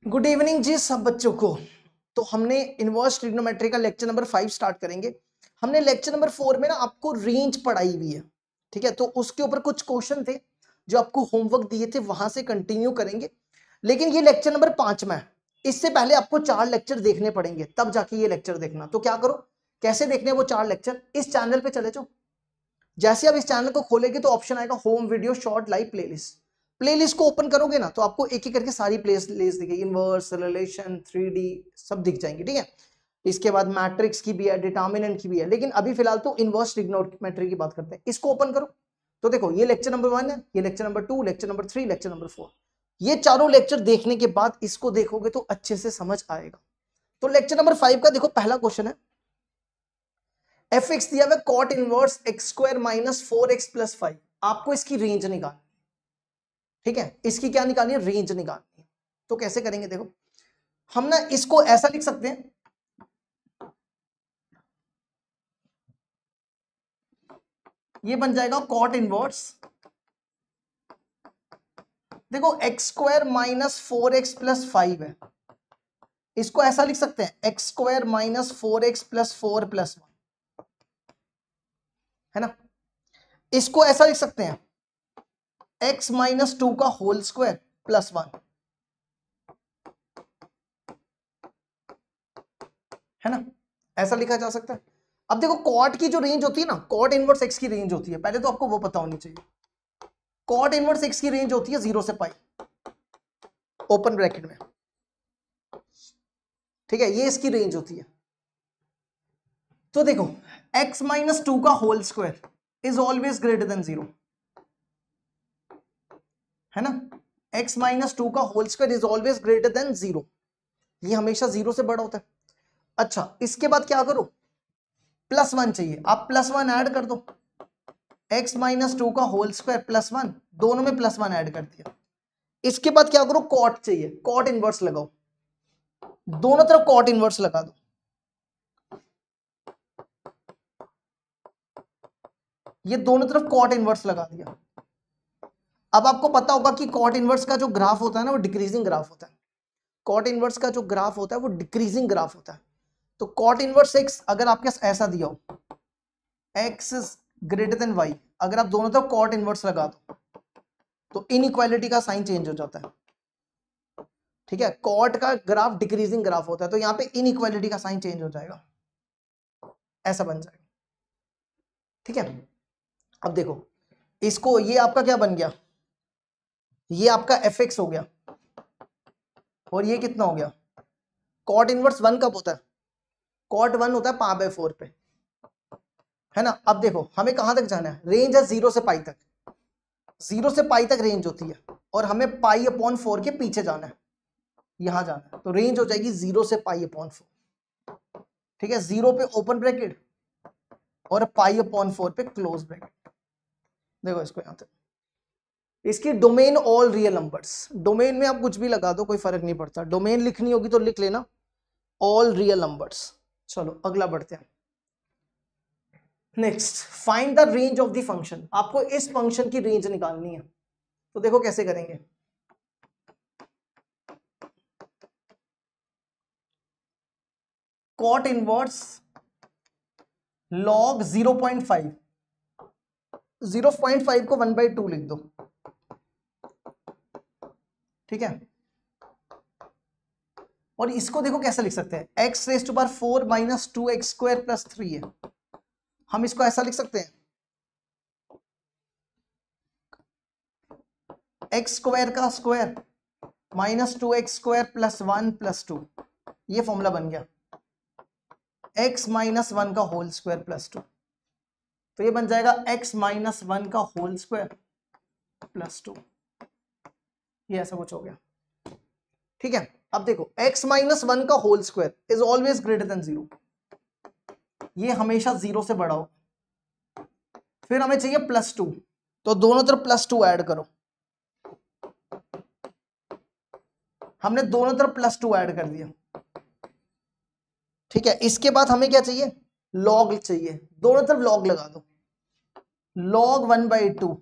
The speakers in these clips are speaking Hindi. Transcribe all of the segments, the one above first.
गुड इवनिंग जी सब बच्चों को। तो हमने इनवर्स ट्रिग्नोमेट्री का लेक्चर नंबर 5 स्टार्ट करेंगे। हमने लेक्चर नंबर 4 में ना आपको रेंज पढ़ाई हुई है, ठीक है। तो उसके ऊपर कुछ क्वेश्चन थे जो आपको होमवर्क दिए थे, वहां से कंटिन्यू करेंगे। लेकिन ये लेक्चर नंबर 5 में है, इससे पहले आपको 4 लेक्चर देखने पड़ेंगे, तब जाके ये लेक्चर देखना। तो क्या करो, कैसे देखने वो 4 लेक्चर, इस चैनल पे चले जाओ। जैसे आप इस चैनल को खोलेंगे तो ऑप्शन आएगा home video short live playlist. Playlist को ओपन करोगे ना तो आपको एक एक करके सारी प्लेलिस्ट दिखेगी, इनवर्स, रिलेशन, 3D सब दिख जाएंगे, ठीक है। इसके बाद मैट्रिक्स की भी है, डिटर्मिनेंट की भी है, लेकिन अभी फिलहाल तो इनवर्स ट्रिग्नोमेट्री की बात करते हैं। इसको ओपन करो तो देखो ये लेक्चर नंबर 1 है, ये lecture number 2, lecture number 3, lecture number 4। ये चारों लेक्चर देखने के बाद इसको देखोगे तो अच्छे से समझ आएगा। तो लेक्चर नंबर 5 का देखो पहला क्वेश्चन है, एफ एक्स दिया हुआ cot inverse x square minus 4x plus 5। आपको इसकी रेंज निकालनी, ठीक है। इसकी क्या निकालनी है, रेंज निकालनी है। तो कैसे करेंगे देखो, हम ना इसको ऐसा लिख सकते हैं, ये बन जाएगा कॉट इनवर्स, देखो x square minus 4x plus 5 है। इसको ऐसा लिख सकते हैं x square minus 4x plus 4 plus 1, है ना। इसको ऐसा लिख सकते हैं x माइनस 2 का होल स्क्वायर प्लस 1, है ना। ऐसा लिखा जा सकता है। अब देखो कॉट की जो रेंज होती है ना, कॉट इनवर्स एक्स की रेंज होती है, पहले तो आपको वो पता होनी चाहिए। कॉट इनवर्स एक्स की रेंज होती है 0 से पाई, ओपन ब्रैकेट में, ठीक है। ये इसकी रेंज होती है। तो देखो x माइनस 2 का whole square is always greater than 0, है ना। x माइनस 2 का whole square is always greater than 0, ये हमेशा 0 से बड़ा होता है। अच्छा, इसके बाद क्या करो, प्लस 1 चाहिए, आप प्लस 1 ऐड कर दो। x माइनस 2 का होल स्क्वायर प्लस 1, दोनों में प्लस 1 ऐड कर दिया। इसके बाद क्या करो, कॉट चाहिए, कॉट इनवर्स लगाओ, दोनों तरफ कॉट इनवर्स लगा दो। ये दोनों तरफ कॉट इनवर्स लगा दिया। अब आपको पता होगा कि कॉट इनवर्स का जो ग्राफ होता है ना वो डिक्रीजिंग ग्राफ होता है। कॉट इनवर्स का जो ग्राफ होता है वो डिक्रीजिंग ग्राफ होता है। तो कॉट इनवर्स एक्स अगर आपके ऐसा दिया हो, x is greater than y, अगर आप दोनों तरफ कॉट इनवर्स लगा दो तो इनइक्वालिटी का साइन चेंज हो जाता है, ठीक है। कॉट का ग्राफ डिक्रीजिंग ग्राफ होता है, तो यहां पे इनइक्वालिटी का साइन चेंज हो जाएगा, ऐसा बन जाएगा, ठीक है। अब देखो इसको, ये आपका क्या बन गया, ये आपका एफ एक्स हो गया, और ये कितना हो गया, कॉट इनवर्स 1 कब होता है, कॉट 1 होता है π/4 पे, है ना। अब देखो हमें कहां तक जाना है, रेंज है 0 से पाई तक, 0 से पाई तक रेंज होती है, और हमें π/4 के पीछे जाना है, यहां जाना है। तो रेंज हो जाएगी 0 से π/4, ठीक है। 0 पे ओपन ब्रैकेट और π/4 पे क्लोज ब्रैकेट। देखो इसको यहां तक, इसकी domain all real numbers, domain में आप कुछ भी लगा दो कोई फर्क नहीं पड़ता, डोमेन लिखनी होगी तो लिख लेना ऑल रियल नंबर्स। चलो अगला बढ़ते हैं। Next, find the range of the function, आपको इस फंक्शन की रेंज निकालनी है। तो देखो कैसे करेंगे, कॉट इनवर्स लॉग 0.5, 0.5 को 1/2 लिख दो, ठीक है। और इसको देखो कैसे लिख सकते हैं, x raise to power 4 minus 2x square plus 3 है। हम इसको ऐसा लिख सकते हैं, x स्क्वायर का square minus 2x square plus 1 plus 2, ये फॉर्मूला बन गया x माइनस 1 का होल स्क्वायर प्लस 2। तो ये बन जाएगा x माइनस 1 का होल स्क्वायर प्लस 2, ये ऐसा कुछ हो गया, ठीक है। अब देखो x माइनस 1 का whole square is always greater than 0, ये हमेशा 0 से बड़ा हो। फिर हमें चाहिए प्लस 2, तो दोनों तरफ प्लस 2 ऐड करो, हमने दोनों तरफ प्लस 2 ऐड कर दिया, ठीक है। इसके बाद हमें क्या चाहिए, लॉग चाहिए, दोनों तरफ लॉग लगा दो, लॉग 1/2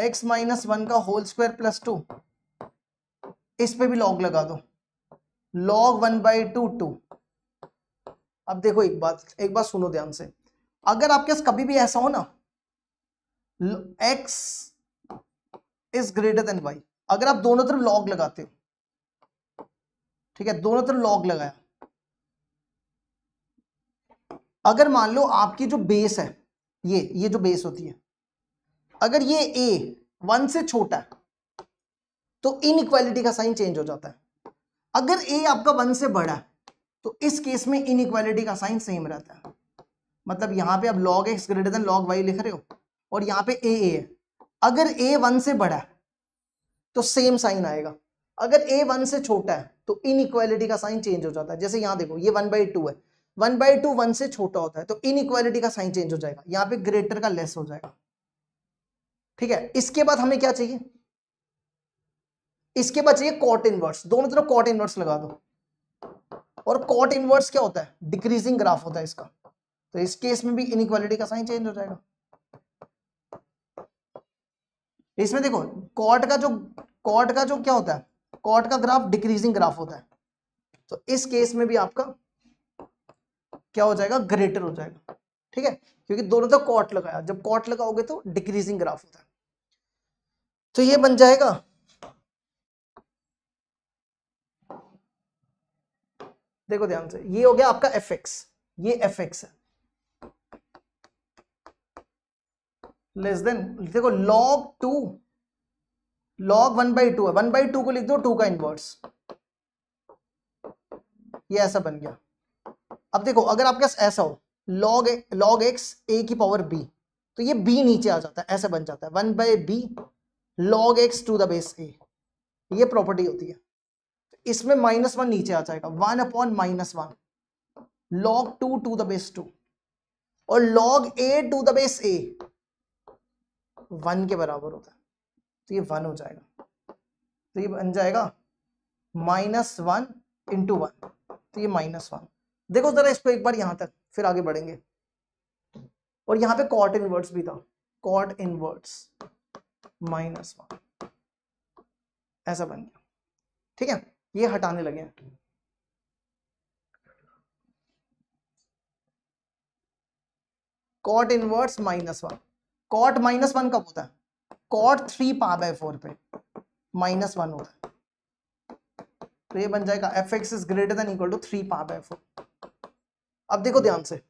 x माइनस 1 का होल स्क्वायर प्लस 2 इस पे भी लॉग लगा दो, log 1/2 2। अब देखो एक बात सुनो ध्यान से, अगर आपके पास कभी भी ऐसा हो ना x is greater then y, अगर आप दोनों तरफ log लगाते हो, ठीक है, दोनों तरफ log लगाया, अगर मान लो आपकी जो बेस है ये जो बेस होती है, अगर ये a 1 से छोटा है तो इनइक्वालिटी का साइन चेंज हो जाता है, अगर a आपका 1 से बड़ा है तो इस केस में इनइक्वालिटी का साइन सेम रहता है। मतलब यहां पे अब log x greater then log y लिख रहे हो और यहां पे a है, अगर a 1 से बड़ा है तो सेम साइन आएगा, अगर a 1 से छोटा है तो इनइक्वालिटी का साइन चेंज हो जाता है। जैसे यहां देखो ये 1/2 है, 1/2 1 से छोटा होता है तो इनइक्वालिटी का साइन चेंज हो जाएगा, यहां पे ग्रेटर का लेस हो जाएगा। ठीक है, इसके बाद हमें क्या चाहिए, इसके बाद चाहिए कॉट इनवर्स, दोनों तरफ कॉट इनवर्स लगा दो। और कॉट इनवर्स क्या होता है, डिक्रीजिंग ग्राफ होता है इसका, तो इस केस में भी इनइक्वालिटी का साइन चेंज हो जाएगा। इसमें देखो कॉट का जो क्या होता है, कॉट का ग्राफ डिक्रीजिंग ग्राफ होता है, तो इस केस में भी आपका क्या हो जाएगा, ग्रेटर हो जाएगा। ठीक है, क्योंकि दोनों तरफ कॉट लगाया, जब कॉट लगाओगे तो डिक्रीजिंग ग्राफ होता है, तो ये बन जाएगा देखो ध्यान से, ये हो गया आपका fx, ये fx है लेस देन, देखो log 1/2 है, 1/2 को लिख दो 2 का इनवर्स, ये ऐसा बन गया। अब देखो अगर आपके पास ऐसा हो log x a की पावर b, तो ये b नीचे आ जाता है, ऐसे बन जाता है 1/b log x to the base a, ये प्रॉपर्टी होती है। इसमें -1 नीचे आ जाएगा, 1/-1 log 2 to the base 2, और log a to the base a 1 के बराबर होता है, तो ये 1 हो जाएगा, तो ये बन जाएगा -1 × 1, तो ये -1। देखो जरा इसको एक बार यहां तक, फिर आगे बढ़ेंगे। और यहां पे कॉट इनवर्स भी था, कॉट इनवर्स -1 ऐसा बन गया। ठीक है, ये हटाने लगे हैं। कॉट इनवर्स -1, कॉट -1 कब होता है, कॉट 3π/4 पे -1 होता है, तो ये बन जाएगा fx is greater than equal to 3π/4। अब देखो ध्यान से,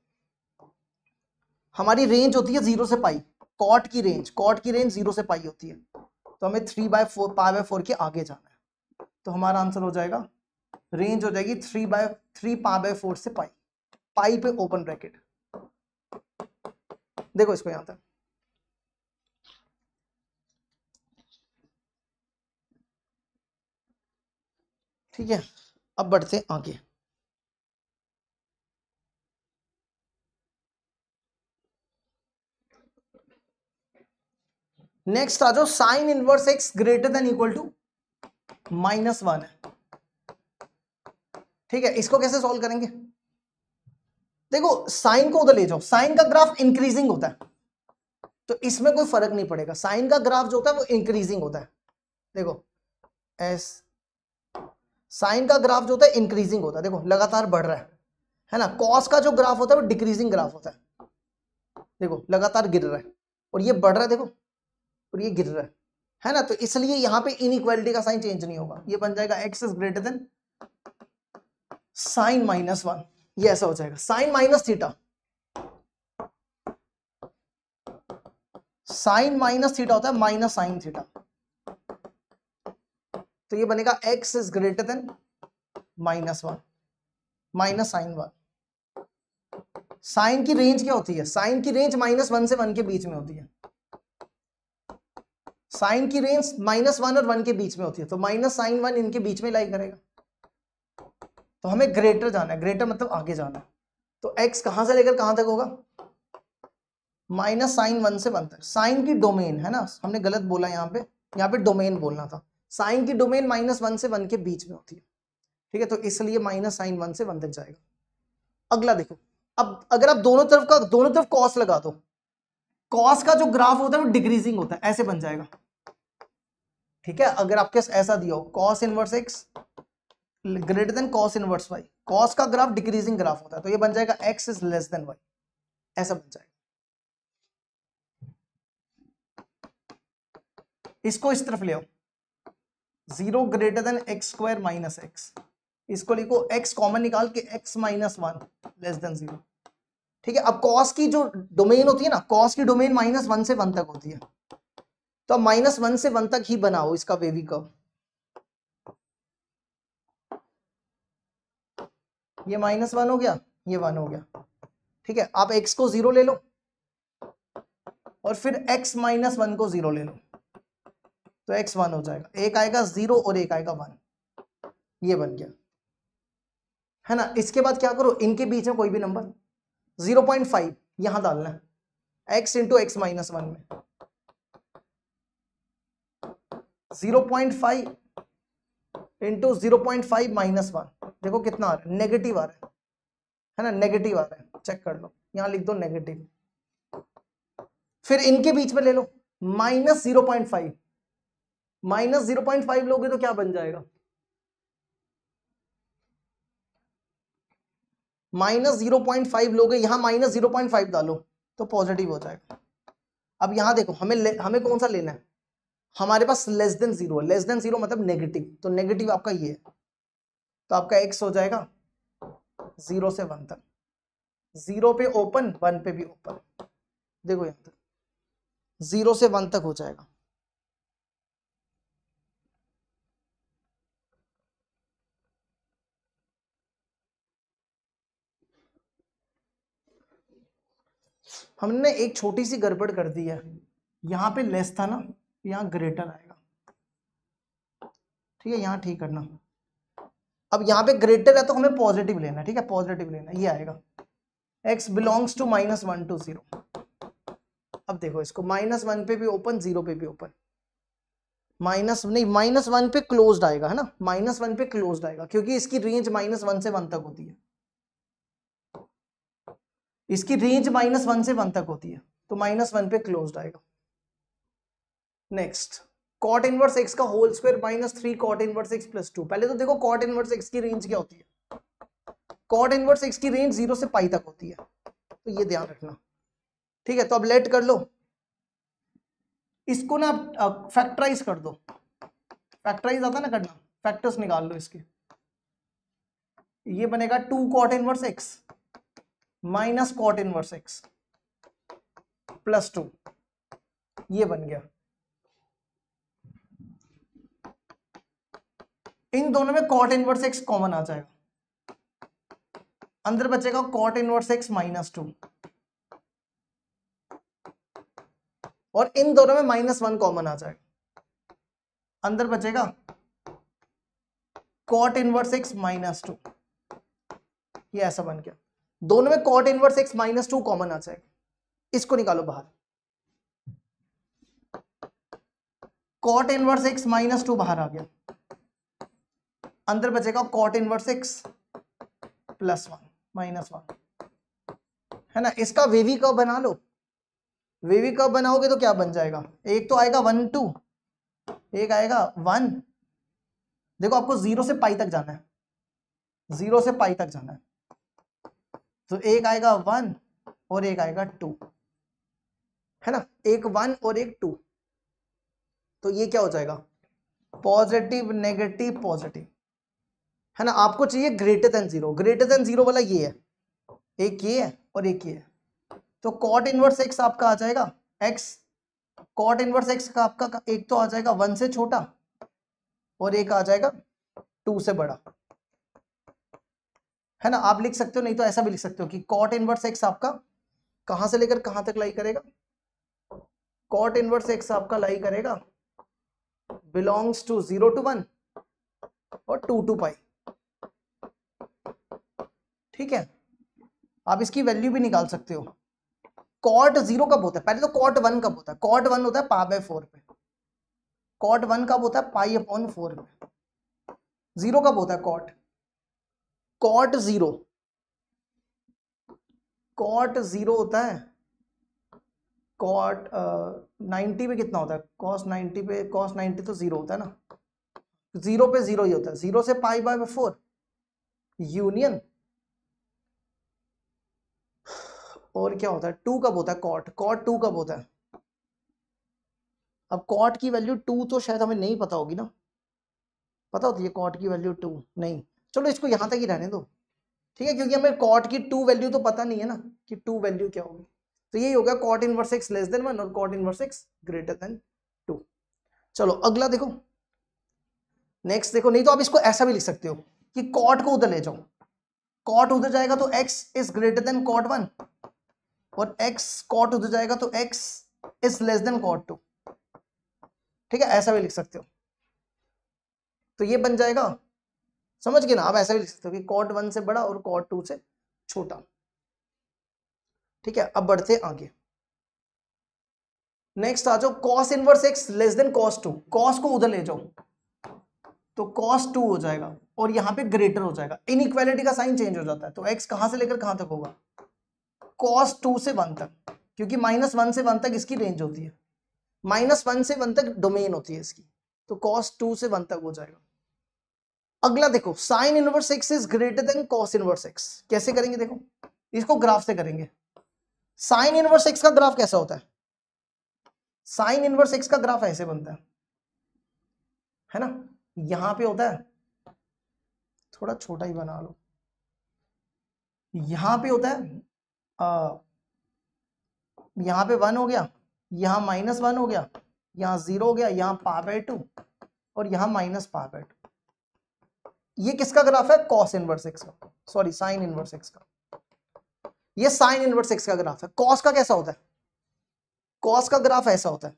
हमारी रेंज होती है 0 से पाई, कॉट की रेंज 0 से पाई होती है, तो हमें 3/4 के आगे जाना है, तो हमारा आंसर हो जाएगा, रेंज हो जाएगी 3π/4 से पाई, पाई पे ओपन ब्रैकेट। देखो इसको यहां तक, ठीक है, अब बढ़ते आगे। नेक्स्ट आ जाओ, sine inverse x greater than equal to -1 है। ठीक है, इसको कैसे सॉल्व करेंगे, देखो साइन को उधर ले जाओ, साइन का ग्राफ इंक्रीजिंग होता है, तो इसमें कोई फर्क नहीं पड़ेगा, साइन का ग्राफ जो होता है वो इंक्रीजिंग होता है। देखो एस साइन का ग्राफ जो होता है इंक्रीजिंग होता है, देखो लगातार बढ़ रहा है ना। कॉस का जो ग्राफ होता है वो डिक्रीजिंग ग्राफ होता है, देखो लगातार गिर रहा है, और ये बढ़ रहा है देखो, और ये गिर रहा है ना, तो इसलिए यहां पे इनइक्वालिटी का साइन चेंज नहीं होगा, ये बन जाएगा x is greater than sine -1, ये ऐसा हो जाएगा। Sine minus theta, sine minus theta होता है माइनस साइन थीटा, तो ये बनेगा x is greater than -1 minus sine 1। साइन की रेंज क्या होती है, साइन की रेंज -1 से 1 के बीच में होती है, साइन की रेंज -1 और 1 के बीच में होती है, तो -sin1 इनके बीच में लाई करेगा, तो हमें ग्रेटर जाना है, ग्रेटर मतलब आगे जाना है, तो x कहां से लेकर कहां तक होगा, -sin1 से 1 तक। साइन की डोमेन है ना, हमने गलत बोला यहाँ पे डोमेन बोलना था, साइन की डोमेन -1 से 1 के बीच में होती है। ठीक है, तो इसलिए -sin1 से 1 तक जाएगा। अगला देखो, अब अगर आप दोनों तरफ कॉस लगा दो, कॉस का जो ग्राफ होता है वो डिक्रीजिंग होता है, ऐसे बन जाएगा। ठीक है, अगर आपके ऐसा दिया हो cos inverse x greater than cos inverse y, cos का ग्राफ डिक्रीजिंग ग्राफ होता है, तो ये बन जाएगा x is less than y, ऐसा बन जाएगा। इसको इस तरफ ले आओ, 0 greater than x square minus x, इसको लिखो x कॉमन निकाल के x माइनस 1 लेस देन 0। ठीक है, अब cos की जो डोमेन होती है ना, cos की डोमेन -1 से 1 तक होती है, तो अब -1 से 1 तक ही बनाओ इसका वेवी कर्व। ये -1 हो गया, ये 1 हो गया। ठीक है, आप x को 0 ले लो और फिर x माइनस 1 को 0 ले लो, तो x 1 हो जाएगा, एक आएगा 0 और एक आएगा 1, ये बन गया है ना। इसके बाद क्या करो, इनके बीच में कोई भी नंबर 0.5 यहां डालना है, x इंटू एक्स माइनस 1 में 0.5 इंटू 0.5 माइनस 1, देखो कितना आ रहा है, नेगेटिव आ रहा है ना, नेगेटिव आ रहा है, चेक कर लो, यहां लिख दो नेगेटिव। फिर इनके बीच में ले लो -0.5, -0.5 लोगे तो क्या बन जाएगा, -0.5 लोगे, यहां -0.5 डालो तो पॉजिटिव हो जाएगा। अब यहां देखो, हमें कौन सा लेना है, हमारे पास लेस देन 0 है, लेस देन 0 मतलब नेगेटिव, तो नेगेटिव आपका ये है, तो आपका x हो जाएगा 0 से 1 तक, 0 पे ओपन 1 पे भी ओपन, देखो यहां तक 0 से 1 तक हो जाएगा। हमने एक छोटी सी गड़बड़ कर दी है, यहां पे लेस था ना, यहां ग्रेटर आएगा, ठीक है, यहां ठीक करना। अब यहाँ पे ग्रेटर है तो हमें पॉजिटिव लेना है, ठीक है, पॉजिटिव लेना है, ये आएगा x बिलोंग्स टू -1 to 0। अब देखो इसको, -1 पे भी ओपन, 0 पे भी ओपन, -1 पे क्लोज्ड आएगा, है ना, -1 पे क्लोज्ड आएगा, क्योंकि इसकी रेंज -1 से 1 तक होती है, इसकी रेंज -1 से 1 तक होती है, तो -1 पे क्लोज्ड आएगा। नेक्स्ट, कॉट इनवर्स x का whole square -3 cot inverse x plus 2। पहले तो देखो कॉट इनवर्स x की रेंज क्या होती है, कॉट इनवर्स x की रेंज 0 से पाई तक होती है, तो ये ध्यान रखना। ठीक है, तो अब लेट कर लो, इसको ना फैक्टराइज कर दो, फैक्टराइज आता ना करना, फैक्टर्स निकाल लो इसके, ये बनेगा 2 cot inverse x minus cot inverse x plus 2, ये बन गया। इन दोनों में कॉट इनवर्स x कॉमन आ जाएगा, अंदर बचेगा कॉट इनवर्स x -2, और इन दोनों में -1 कॉमन आ जाएगा, अंदर बचेगा कॉट इनवर्स x -2, ये ऐसा बन गया। दोनों में कॉट इनवर्स x -2 कॉमन आ जाएगा, इसको निकालो बाहर, कॉट इनवर्स x -2 बाहर आ गया, अंदर बचेगा कॉट इनवर्स x +1 -1, है ना। इसका वेवी कर्व बना लो, वेवी कर्व बनाओगे तो क्या बन जाएगा, एक तो आएगा 1 2, एक आएगा 1, देखो आपको 0 से पाई तक जाना है, 0 से पाई तक जाना है, तो एक आएगा 1 और एक आएगा 2, है ना, एक 1 और एक 2, तो ये क्या हो जाएगा, पॉजिटिव नेगेटिव पॉजिटिव, है ना। आपको चाहिए ग्रेटर देन 0, ग्रेटर देन 0 वाला ये है, एक ये है और एक ये है, तो कॉट इनवर्स x आपका आ जाएगा x, कॉट इनवर्स x का आपका एक तो आ जाएगा 1 से छोटा और एक आ जाएगा 2 से बड़ा, है ना। आप लिख सकते हो, नहीं तो ऐसा भी लिख सकते हो कि कॉट इनवर्स x आपका कहां से लेकर कहां तक लाई करेगा, कॉट इनवर्स x आपका लाई करेगा बिलोंग्स टू 0 to 1 और 2 to पाई, ठीक है। आप इसकी वैल्यू भी निकाल सकते हो, कॉट 0 कब होता है, पहले तो कॉट 1 कब होता है, कॉट 1 होता है π/4 पे, कॉट 1 कब होता है π/4 पे, 0 कब होता है कॉट, कॉट 0 होता है कॉट 90 पे कितना होता है, कॉस 90 पे, कॉस 90 तो 0 होता है ना, 0 पे 0 ही होता है, 0 से पाई बाय 4 यूनियन, और क्या होता है 2 कब होता है, कॉट, कॉट 2 कब होता है। अब कॉट की वैल्यू 2 तो शायद हमें नहीं पता होगी ना, पता होती है कॉट की वैल्यू 2 नहीं, चलो इसको यहां तक ही रहने दो, ठीक है, क्योंकि हमें कॉट की 2 वैल्यू तो पता नहीं है ना कि 2 वैल्यू क्या होगी, तो यही होगा cot inverse x less than 1 और cot inverse x greater than 2। चलो अगला देखो, नेक्स्ट देखो, नहीं तो आप इसको ऐसा भी लिख सकते हो कि कॉट को उधर ले जाओ, कॉट उधर जाएगा तो x is greater than cot 1 और x कॉट उधर जाएगा तो x is less than cot 2, ठीक है, ऐसा भी लिख सकते हो, तो ये बन जाएगा, समझ गए ना, आप ऐसा भी लिख सकते हो कि कॉट 1 से बड़ा और कॉट 2 से छोटा, ठीक है। अब बढ़ते आगे, नेक्स्ट आ जाओ, cos inverse x less then cos 2, cos को उधर ले जाओ तो कॉस 2 हो जाएगा और यहां पे ग्रेटर हो जाएगा, इनइक्वालिटी का साइन चेंज हो जाता है, तो x कहां से लेकर कहां तक होगा, cos 2 से 1 तक, क्योंकि -1 से 1 तक इसकी रेंज होती है, -1 से 1 तक डोमेन होती है इसकी, तो cos 2 से 1 तक हो जाएगा। अगला देखो, sign inverse x is greater than cos inverse x, कैसे करेंगे देखो, इसको ग्राफ से करेंगे। साइन इनवर्स x का ग्राफ कैसा होता है, साइन इनवर्स x का ग्राफ ऐसे बनता है ना, यहां पे होता है, थोड़ा छोटा ही बना लो, यहां पे होता है यहां पे 1 हो गया, यहां -1 हो गया, यहां 0 हो गया, यहां π/2 और यहां -π/2, ये किसका ग्राफ है, कॉस इनवर्स x का, सॉरी साइन इनवर्स x का, ये साइन इनवर्स x का ग्राफ है। कॉस का कैसा होता है, कॉस का ग्राफ ऐसा होता है,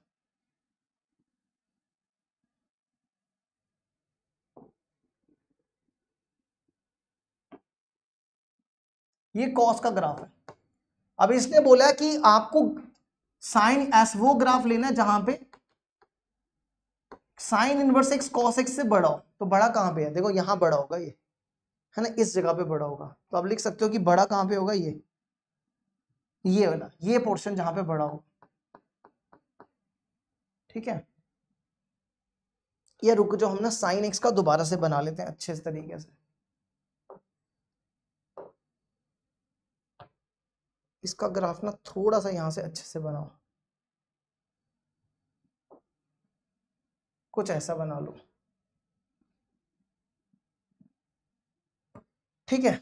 ये कॉस का ग्राफ है। अब इसने बोला कि आपको साइन एस वो ग्राफ लेना है जहां पे sign inverse x cos x से बड़ा हो, तो बड़ा कहां पे है, देखो यहां बड़ा होगा ये, है ना, इस जगह पे बड़ा होगा, तो आप लिख सकते हो कि बड़ा कहां पे होगा, ये वाला, ये पोर्शन जहां पे बड़ा होगा, ठीक है। ये रुक जो हम ना साइन एक्स का दोबारा से बना लेते हैं अच्छे तरीके से, इसका ग्राफ ना थोड़ा सा यहां से अच्छे से बनाओ, कुछ ऐसा बना लो, ठीक है।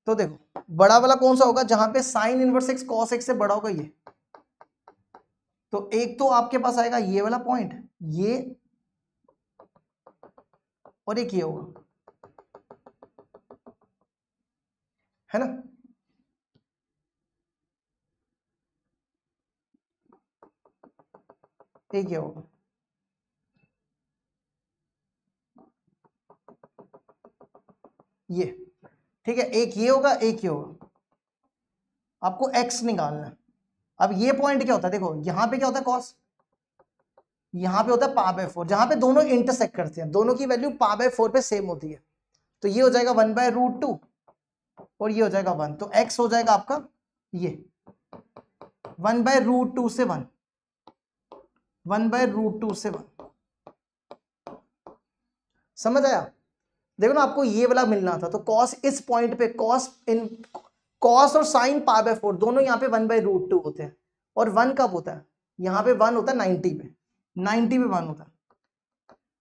तो देखो बड़ा वाला कौन सा होगा, जहां पे sine inverse x cos x से बड़ा होगा ये, तो एक तो आपके पास आएगा ये वाला पॉइंट, ये और एक ये होगा, है ना, एक ये होगा, ये, ठीक है, एक ये होगा एक ये होगा, आपको x निकालना है। अब ये पॉइंट क्या होता है, देखो यहां पे क्या होता है कॉस, यहां पे होता है π/4, जहां पे दोनों इंटरसेक्ट करते हैं, दोनों की वैल्यू π/4 पे सेम होती है, तो ये हो जाएगा 1/√2 और ये हो जाएगा 1, तो x हो जाएगा आपका ये 1/√2 से 1, 1/√2 से 1, समझ आया। देखो ना आपको ये वाला मिलना था, तो कॉस इस पॉइंट पे, कॉस और साइन π/4 दोनों यहाँ पे 1/√2 होते हैं, और 1 कब होता है, यहाँ पे 1 होता है 90 पे, 90 पे 1 होता है,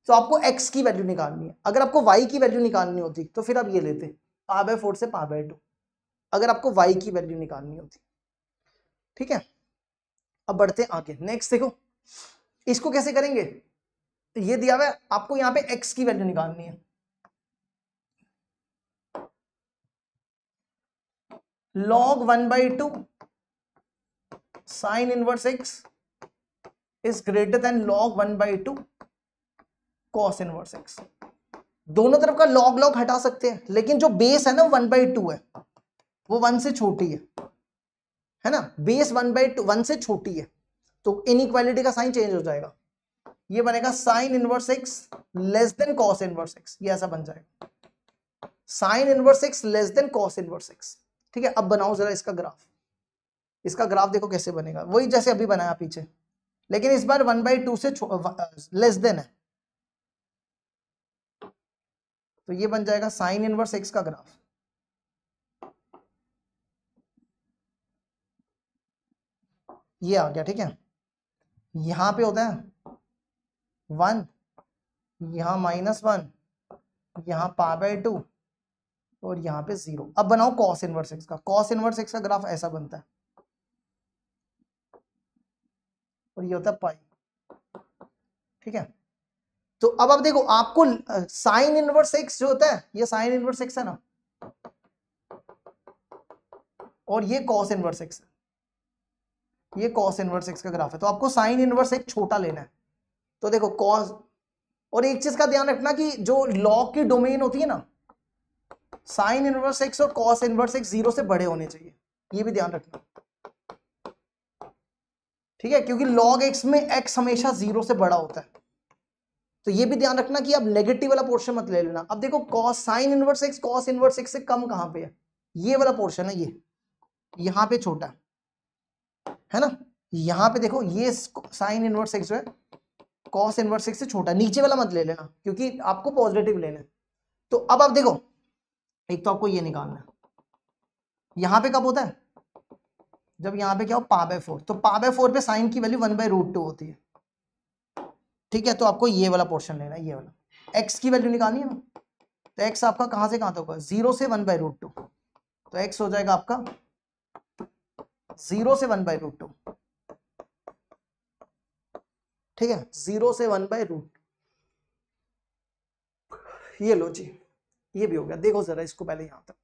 तो आपको x की वैल्यू निकालनी है। अगर आपको y की वैल्यू निकालनी होती तो फिर आप ये लेते π/4 से π/2, अगर आपको y की वैल्यू निकालनी होती, ठीक है। अब बढ़ते हैं आगे, नेक्स्ट देखो इसको कैसे करेंगे, ये दिया हुआ है आपको, यहाँ पे x की वैल्यू निकालनी है, log 1/2 sign inverse x is greater then log 1/2 cos inverse x। दोनों तरफ का लॉग लॉग हटा सकते हैं, लेकिन जो बेस है ना 1/2 है, वो 1 से छोटी है ना, बेस 1/2 1 से छोटी है, तो इनइक्वालिटी का साइन चेंज हो जाएगा, ये बनेगा sign inverse x less then cos inverse x, ये ऐसा बन जाएगा sign inverse x less then cos inverse x, ठीक है। अब बनाओ जरा इसका ग्राफ, इसका ग्राफ देखो कैसे बनेगा, वही जैसे अभी बनाया पीछे, लेकिन इस बार 1/2 से लेस देन है, तो ये बन जाएगा साइन इनवर्स एक्स का ग्राफ। ये आ गया, ठीक है। यहां पे होता है 1, यहां -1, यहां π/2 और यहां पे 0। अब बनाओ कॉस इनवर्स एक्स का। कॉस इनवर्स एक्स का ग्राफ ऐसा बनता है और ये होता है पाई, ठीक है। तो अब आप देखो, आपको साइन इनवर्स एक्स जो होता है, ये साइन इनवर्स एक्स है ना, और ये कॉस इनवर्स एक्स है, ये कॉस इनवर्स एक्स का ग्राफ है। तो आपको साइन इनवर्स एक्स छोटा लेना है। तो देखो कॉस, और एक चीज का ध्यान रखना कि जो लॉग की डोमेन होती है ना, साइन इनवर्स एक्स और कॉस इनवर्स एक्स 0 से बड़े होने चाहिए, ये भी ध्यान रखना, ठीक है, क्योंकि log x में x हमेशा 0 से बड़ा होता है। तो ये भी ध्यान रखना कि आप नेगेटिव वाला पोर्शन मत ले लेना। अब देखो cos sine inverse x cos inverse x से कम कहां पे है, ये वाला पोर्शन है, ये यहां पे छोटा है ना। यहां पे देखो ये साइन इनवर्स एक्स जो है कॉस इनवर्स एक्स से छोटा, नीचे वाला मत ले लेना क्योंकि आपको पॉजिटिव लेना है। तो अब आप देखो, एक तो आपको ये निकालना है, यहां पे कब होता है, जब यहां पे क्या हो π/4, तो π/4 पे साइन की वैल्यू 1/√2 होती है, ठीक है। तो आपको ये वाला पोर्शन लेना है, ये वाला x की वैल्यू निकालनी है ना। तो x आपका कहां से कहां तक होगा, 0 से 1/√2, तो x हो जाएगा आपका 0 से 1/√2, ठीक है, 0 से 1/√2। ये लो जी, ये भी हो गया। देखो जरा इसको पहले यहां तक,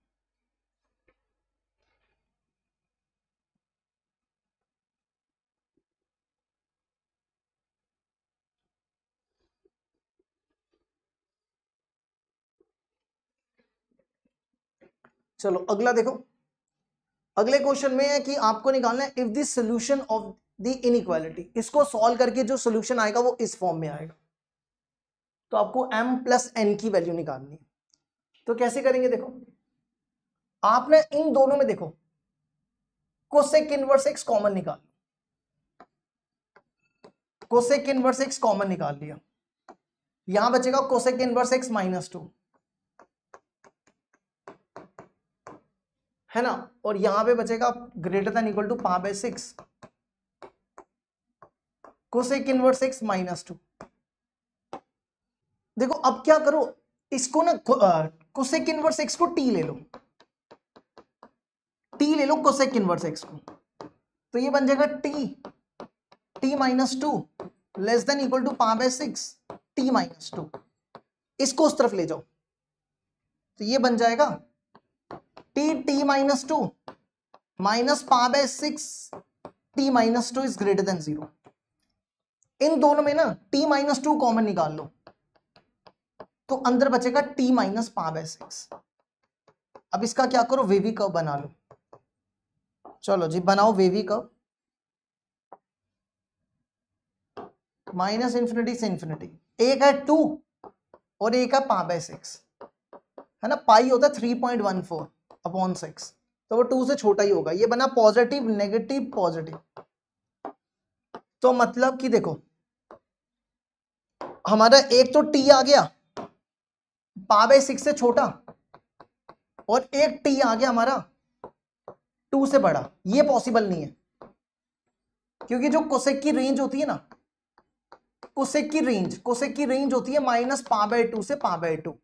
चलो अगला देखो। अगले क्वेश्चन में है कि आपको निकालना है if the solution of the inequality, इसको सॉल्व करके जो सॉल्यूशन आएगा वो इस फॉर्म में आएगा। तो आपको m + n की वैल्यू निकालनी है। तो कैसे करेंगे, देखो आपने इन दोनों में देखो कोसेक इनवर्स एक्स कॉमन निकाल, कोसेक इनवर्स एक्स कॉमन निकाल लिया, यहां बचेगा कोसेक इनवर्स एक्स -2, है ना, और यहां पे बचेगा > π/6 कोसेक इनवर्स एक्स -2। देखो अब क्या करो, इसको ना कोसेक इनवर्स एक्स को t ले लो, t ले लो कोसेक इनवर्स एक्स को, तो ये बन जाएगा t -2 < π/6 t -2। इसको उस तरफ ले जाओ, तो ये बन जाएगा t -2 -π/6 t -2 is greater than 0। इन दोनों में ना t -2 कॉमन निकाल लो, तो अंदर बचेगा t -π/6। अब इसका क्या करो, वेवी कर्व बना लो। चलो जी बनाओ वेवी कर्व, -∞ से ∞, एक है 2 और एक है π/6, है ना। पाई होता है 3.14/6, तो वो 2 से छोटा ही होगा। ये बना पॉजिटिव नेगेटिव पॉजिटिव, तो मतलब कि देखो हमारा एक तो t आ गया π/6 से छोटा, और एक t आ गया हमारा 2 से बड़ा। ये पॉसिबल नहीं है, क्योंकि जो कोसेक की रेंज होती है ना, कोसेक की रेंज होती है -π/2 से π/2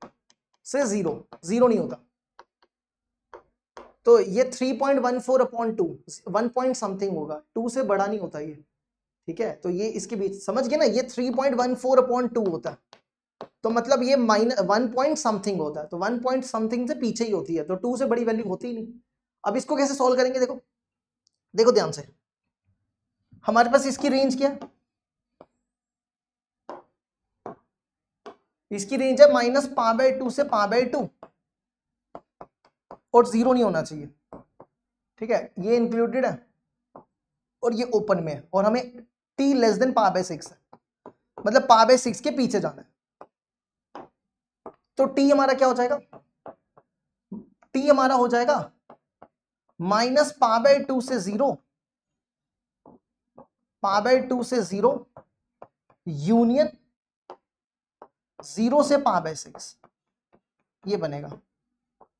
से 0 नहीं होता। तो ये 3.14/2 1 पॉइंट समथिंग होगा, 2 से बड़ा नहीं होता ये, ठीक है। तो ये इसके बीच समझ गए ना, ये 3.14/2 होता है, तो मतलब ये -1 पॉइंट समथिंग होता है, तो 1 पॉइंट समथिंग से पीछे ही होती है, तो 2 से बड़ी वैल्यू होती ही नहीं। अब इसको कैसे सॉल्व करेंगे, देखो देखो ध्यान से, हमारे पास इसकी रेंज क्या है, इसकी रेंज है -π/2 से π/2 और 0 नहीं होना चाहिए, ठीक है, ये इंक्लूडेड है और ये ओपन में है, और हमें t < π/6 है, मतलब π/6 के पीछे जाना है। तो t हमारा क्या हो जाएगा, t हमारा हो जाएगा -π/2 से 0 π/2 से 0 यूनियन 0 से π/6, ये बनेगा।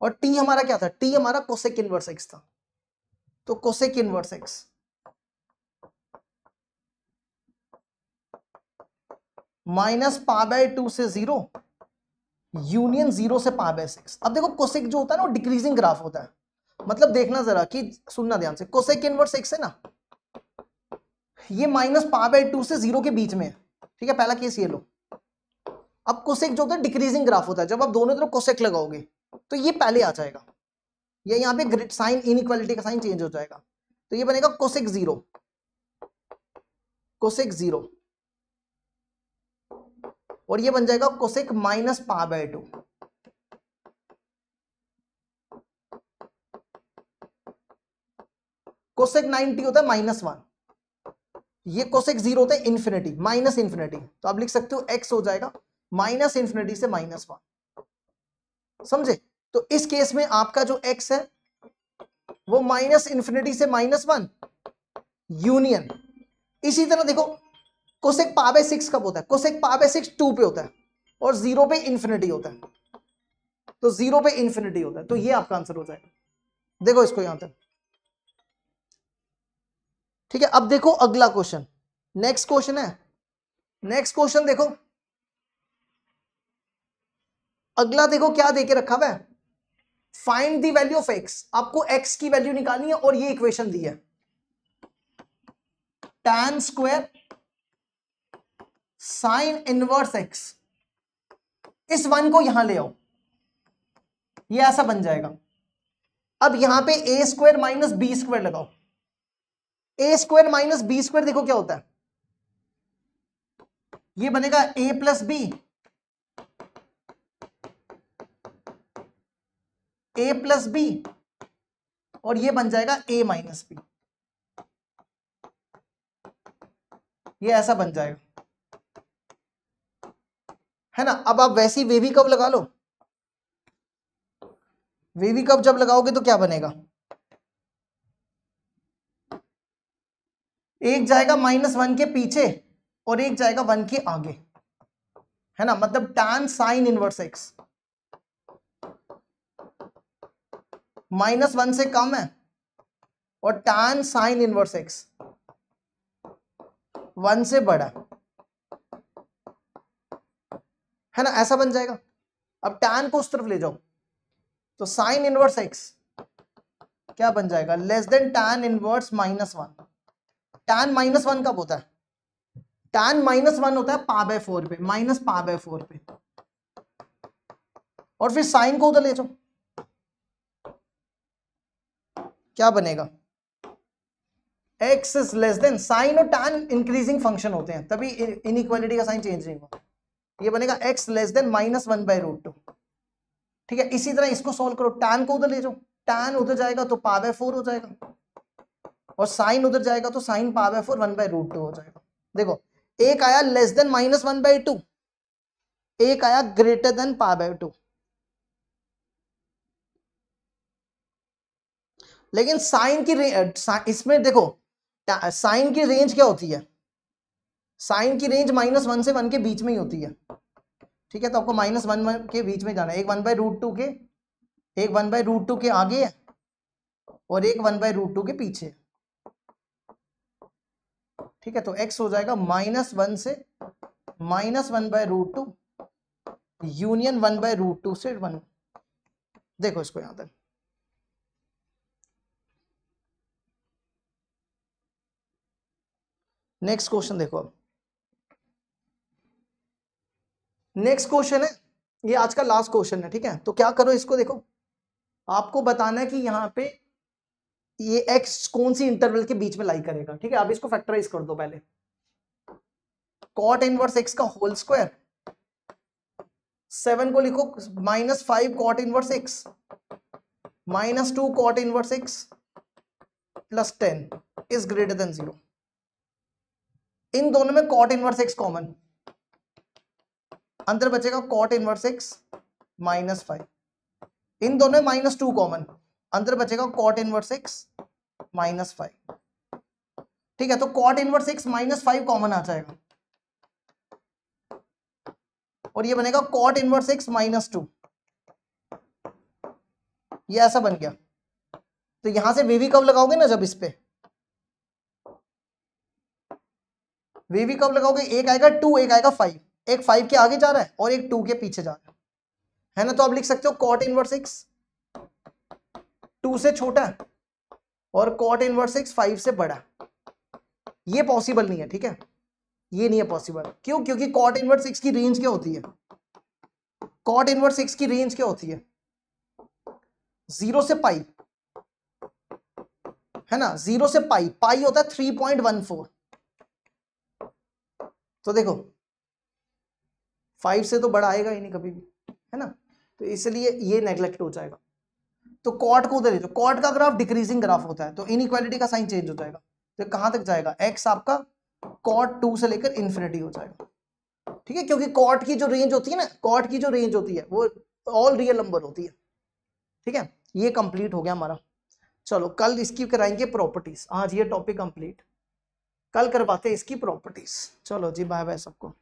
और t हमारा क्या था, t हमारा कोसेक इनवर्स x था, तो कोसेक इनवर्स x माइनस π/2 से 0 यूनियन 0 से π/6। अब देखो कोसेक जो होता है ना वो डिक्रीजिंग ग्राफ होता है, मतलब देखना जरा कि सुनना ध्यान से, कोसेक इनवर्स x है ना, ये माइनस π/2 से 0 के बीच में है, ठीक है, पहला केस ये लो। अब कोसेक जो होता है डिक्रीजिंग ग्राफ होता है, जब आप दोनों तरफ कोसेक लगाओगे तो ये पहले आ जाएगा, ये यहाँ पे ग्रेड साइन इनइक्वालिटी का साइन चेंज हो जाएगा, तो ये बनेगा कोसेक 0, कोसेक 0, और ये बन जाएगा कोसेक माइनस π/2। कोसेक 90 होता है -1, ये कोसेक 0 होता है इन्फिनिटी, माइनस इन्फिनिटी, तो आप लिख सकते हो x हो जाएगा माइनस इन्फिनिटी से -1, समझे। तो इस केस में आपका जो x है वो माइनस इन्फिनिटी से -1 यूनियन। इसी तरह देखो कोसेक π/6 कब होता है, कोसेक π/6 2 पे होता है और 0 पे इन्फिनिटी होता है, तो 0 पे इन्फिनिटी होता है, तो ये आपका आंसर हो जाएगा। देखो इसको यहां तक, ठीक है। अब देखो अगला क्वेश्चन, नेक्स्ट क्वेश्चन है, नेक्स्ट क्वेश्चन देखो, अगला देखो क्या देके रखा हुआ है, find the value of x, आपको x की वैल्यू निकालनी है और ये इक्वेशन दी है, tan square sine inverse x, इस वन को यहां ले आओ, ये ऐसा बन जाएगा। अब यहां पे a square minus b square लगाओ, a square minus b square देखो क्या होता है, ये बनेगा a plus b, a plus b, और ये बन जाएगा a माइनस बी, ये ऐसा बन जाएगा, है ना। अब आप वैसी वेवी कब लगा लो, वेवी कब जब लगाओगे तो क्या बनेगा, एक जाएगा -1 के पीछे और एक जाएगा 1 के आगे, है ना, मतलब tan साइन इनवर्स x -1 से कम है और tan साइन इनवर्स x 1 से बड़ा है ना, ऐसा बन जाएगा। अब tan को उस तरफ ले जाओ तो साइन इनवर्स x क्या बन जाएगा, less than tan inverse -1। tan -1 कब होता है, tan -1 होता है π/4 पे, माइनस π/4 पे, और फिर साइन को उधर ले जाओ, क्या बनेगा, x is less than, sine और tan इंक्रीजिंग फंक्शन होते हैं तभी इनइक्वालिटी का साइन चेंज नहीं होगा, ये बनेगा x लेस देन -1/√2, ठीक है। इसी तरह इसको सॉल्व करो, tan को उधर ले जाओ, tan उधर जाएगा तो π/4 हो जाएगा, और साइन उधर जाएगा तो साइन π/4 1/√2 हो जाएगा। देखो एक आया लेस देन -1/2, एक आया ग्रेटर देन π/2, लेकिन साइन की इसमें देखो साइन की रेंज क्या होती है, साइन की रेंज -1 से 1 के बीच में ही होती है, ठीक है। तो आपको -1 के बीच में जाना है, एक 1/√2 के, एक 1/√2 के आगे है और एक 1/√2 के पीछे, ठीक है। तो x हो जाएगा -1 से -1/√2 यूनियन 1/√2 से 1। देखो इसको यहां तक, नेक्स्ट क्वेश्चन देखो। अब नेक्स्ट क्वेश्चन है, ये आज का लास्ट क्वेश्चन है, ठीक है। तो क्या करो इसको, देखो आपको बताना है कि यहाँ पे ये x कौन सी इंटरवल के बीच में लाई करेगा, ठीक है। अब इसको फैक्टराइज कर दो पहले, कॉट इनवर्स x का होल स्क्वायर, 7 को लिखो -5 cot inverse x -2 cot inverse x plus 10 is greater than 0। इन दोनों में कॉट इनवर्स x कॉमन, अंदर बचेगा कॉट इनवर्स x -5, इन दोनों में -2 कॉमन, अंदर बचेगा कॉट इनवर्स x -5। ठीक है, तो cot inverse x minus 5 common आ जाएगा और ये बनेगा कॉट इनवर्स x माइनस 2। ये ऐसा बन गया। तो यहां से वीवी कब लगाओगे ना, जब इस पे वीवी कब लगाओगे, एक आएगा 2 एक आएगा 5, एक 5 के आगे जा रहा है और एक 2 के पीछे जा रहा है ना। तो आप लिख सकते हो कॉट इनवर्स x 2 से छोटा है और कॉट इनवर्स x 5 से बड़ा है। ये पॉसिबल नहीं है, ठीक है, ये नहीं है पॉसिबल। क्यों? क्योंकि कॉट इनवर्स x की रेंज क्या होती है, कॉट इनवर्स x की रेंज क्या होती है, 0 से पाई, है ना, 0 से पाई, पाई होता है 3.14। तो देखो 5 से तो बड़ा आएगा ही नहीं कभी भी, है ना, तो इसलिए ये नेग्लेक्ट हो जाएगा। तो कॉट को उधर, कॉट का ग्राफ डिक्रीजिंग ग्राफ होता है, तो इनइक्वालिटी का साइन चेंज हो जाएगा। तो कहां तक जाएगा, x आपका कॉट 2 से लेकर इन्फिनिटी हो जाएगा, ठीक है, क्योंकि कॉट की जो रेंज होती है ना, कॉट की जो रेंज होती है वो ऑल रियल नंबर होती है, ठीक है। ये कंप्लीट हो गया हमारा। चलो कल इसकी कराएंगे प्रॉपर्टीज, आज ये टॉपिक कंप्लीट, कल करवाते हैं इसकी प्रॉपर्टीज। चलो जी, बाय बाय सबको।